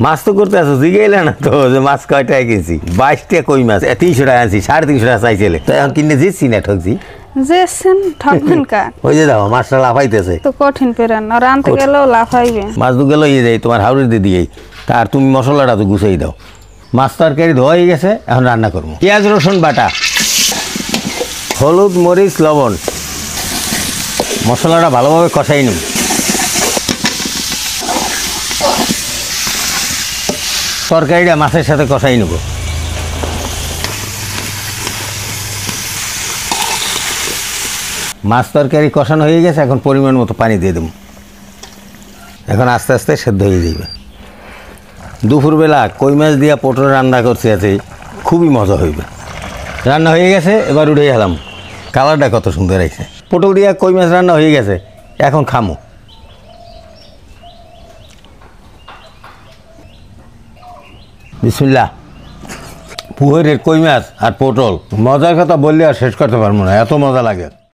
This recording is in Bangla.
মাছ তো করতে আসো জিগাইলে না তো যে মাছ কয়টায় কিনছি 22টা কই মাছ 300 টাকা আনছি 350 টাকা চাইছিলে তো এখন কিনে দিচ্ছি না ঠকছি যেছেন ঠকবেন কা ওই যে দাও মাছটা লাফাইতেছে তো কঠিন পেরান আর আনতে গেলেও লাফাইবে মাছ দু গেল ইয়ে যাই তোমার হাউড়ি দিয়ে দিয়েই আর তুমি মশলাটা তো গুছাই দাও মাছ তরকারি ধোয়া হয়ে গেছে এখন রান্না করবো পেঁয়াজ রসুন বাটা হলুদ মরিচ লবণ মশলাটা ভালোভাবে কষাই নিন তরকারিটা মাছের সাথে কষাই নেব মাছ তরকারি কষানো হয়ে গেছে এখন পরিমাণ মতো পানি দিয়ে দেবো এখন আস্তে আস্তে সেদ্ধ হয়ে যাবে দুপুরবেলা কই মাছ দিয়া পটল রান্না করছি আছে খুবই মজা হইবে রান্না হয়ে গেছে এবার উঠে গেলাম কালারটা কত সুন্দর আছে পটল দিয়া কই মাছ রান্না হয়ে গেছে এখন খামো বিসমিল্লাহ পুকুরের কই মাছ আর পটল মজার কথা বললে আর শেষ করতে পারবো না এত মজা লাগে